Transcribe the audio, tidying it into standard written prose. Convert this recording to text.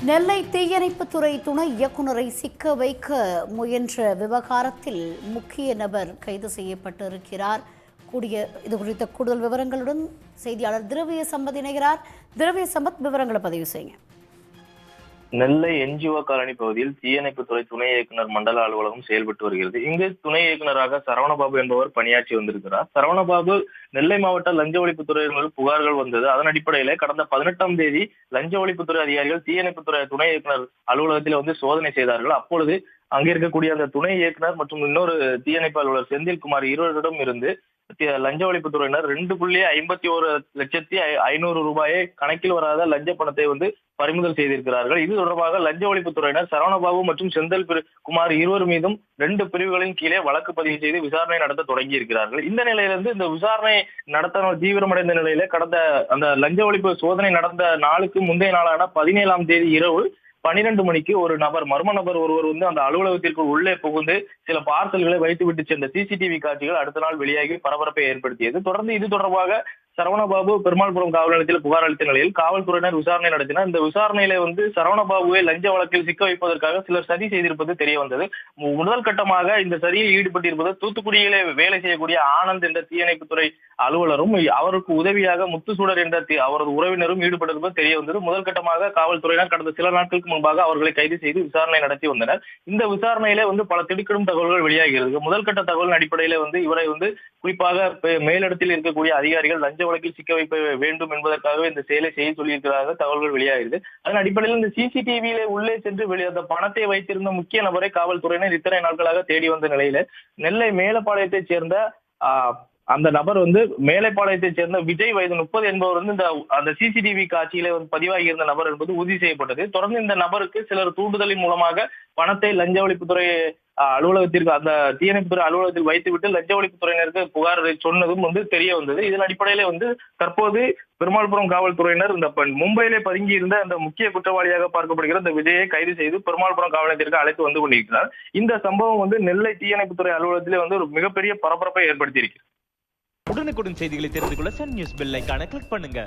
நெல்லை தீயணைப்புத்துறை துணை இயக்குநரை சிக்க வைக்க முயன்ற விவகாரத்தில் முக்கிய நபர் கைது செய்யப்பட்டிருக்கிறார். இது குறித்த கூடுதல் விவரங்களுடன் செய்தியாளர் திரவிய சம்பத் இணைகிறார். திரவிய சம்பத், விவரங்களை பதிவு செய்யுங்க. நெல்லை என்ஜிஓ காலனி பகுதியில் தீயணைப்புத்துறை துணை இயக்குநர் மண்டல அலுவலகம் செயல்பட்டு வருகிறது. இங்கு துணை இயக்குநராக சரவணபாபு என்பவர் பணியாற்றி வந்திருக்கிறார். சரவணபாபு நெல்லை மாவட்ட லஞ்ச ஒழிப்புத்துறையினர் புகார்கள் வந்தது. அதன் அடிப்படையில கடந்த 18ஆம் தேதி லஞ்ச ஒழிப்புத்துறை அதிகாரிகள் தீயணைப்புத்துறை துணை இயக்குநர் அலுவலகத்தில் சோதனை செய்தார்கள். அப்பொழுது அங்கே இருக்கக்கூடிய அந்த துணை இயக்குநர் மற்றும் இன்னொரு தீயணைப்பு அலுவலர் செந்தில்குமார் இருவரிடம் இருந்து லஞ்ச ஒழிப்புத்துறையினர் 2,51,500,000 ரூபாயை கணக்கில் வராத லஞ்ச பணத்தை பறிமுதல் செய்திருக்கிறார்கள். இது தொடர்பாக லஞ்ச ஒழிப்புத்துறையினர் சரவணபாபு மற்றும் செந்தில் குமார் இருவர் மீதும் 2 பிரிவுகளின் கீழே வழக்கு பதிவு செய்து விசாரணை நடத்த தொடங்கி இருக்கிறார்கள். இந்த நிலையிலிருந்து இந்த விசாரணை நடத்த தீவிரமடைந்த நிலையில கடந்த அந்த லஞ்ச ஒழிப்பு சோதனை நடந்த நாளுக்கு முந்தைய நாளான 17ஆம் தேதி இரவு 12 மணிக்கு ஒரு நபர், மர்ம நபர் ஒருவர் அந்த அலுவலகத்திற்குள் உள்ளே புகுந்து சில பார்சல்களை வைத்துவிட்டு சென்ற சிசிடிவி காட்சிகள் அடுத்த நாள் வெளியாகி பரபரப்பை ஏற்படுத்தியது. தொடர்ந்து இது தொடர்பாக சரவணபாபு பெருமாள்புரம் காவல் நிலையத்தில் புகார் அளித்த நிலையில் காவல்துறையினர் விசாரணை நடத்தினர். இந்த விசாரணையில சரவணபாபுவை லஞ்ச வழக்கில் சிக்க வைப்பதற்காக சிலர் சதி செய்திருப்பது தெரிய வந்தது. முதல் கட்டமாக இந்த சதியில் ஈடுபட்டிருப்பது தூத்துக்குடியிலே வேலை செய்யக்கூடிய ஆனந்த் என்ற தீயணைப்புத்துறை அலுவலரும் அவருக்கு உதவியாக முத்துசூடர் என்ற அவரது உறவினரும் ஈடுபட்டிருப்பது தெரிய வந்தது. முதல் கட்டமாக காவல்துறையினர் கடந்த சில நாட்களுக்கு முன்பாக அவர்களை கைது செய்து விசாரணை நடத்தி வந்தனர். இந்த விசாரணையில பல திடுக்கிடும் தகவல்கள் வெளியாகிறது. முதல் கட்ட தகவலின் அடிப்படையில இவரை குறிப்பாக மேலிடத்தில் இருக்கக்கூடிய அதிகாரிகள் லஞ்ச வழக்கில் சிக்க வைக்க வேண்டும் என்பதற்காகவே இந்த செயலை செய்ய சொல்லியிருக்கிறார்கள் தகவல்கள் வெளியாகிறது. அதன் அடிப்படையில் இந்த சிசிடிவியிலே உள்ளே சென்று அந்த பணத்தை வைத்திருந்த முக்கிய நபரை காவல்துறையினர் இத்தனை நாட்களாக தேடி வந்த நிலையில நெல்லை மேலப்பாளையத்தைச் சேர்ந்த அந்த நபர் மேலைப்பாளையத்தைச் சேர்ந்த விஜய், வயது 30 என்பவர் அந்த சிசிடிவி காட்சியில பதிவாகி இருந்த நபர் என்பது உறுதி செய்யப்பட்டது. தொடர்ந்து இந்த நபருக்கு சிலர் தூண்டுதலின் மூலமாக பணத்தை லஞ்ச ஒழிப்புத்துறை அலுவலகத்திற்கு, அந்த தீயணைப்புத்துறை அலுவலகத்தில் வைத்துவிட்டு லஞ்ச ஒழிப்புத்துறையினருக்கு புகார் சொன்னதும் தெரிய வந்தது. இதன் அடிப்படையில தற்போது பெருமாள்புரம் காவல்துறையினர் இந்த மும்பையிலே பதுங்கி இருந்த அந்த முக்கிய குற்றவாளியாக பார்க்கப்படுகிற இந்த விஜயை கைது செய்து பெருமாள்புரம் காவல் நிலையத்திற்கு அழைத்து வந்து கொண்டிருக்கிறார். இந்த சம்பவம் நெல்லை தீயணைப்புத்துறை அலுவலகத்திலே ஒரு மிகப்பெரிய பரபரப்பை ஏற்படுத்தி இருக்கிறது. உடனுக்குடன் செய்திகளை தெரிந்து கொள்ள சன் நியூஸ் பெல் ஐகானை கிளிக் பண்ணுங்க.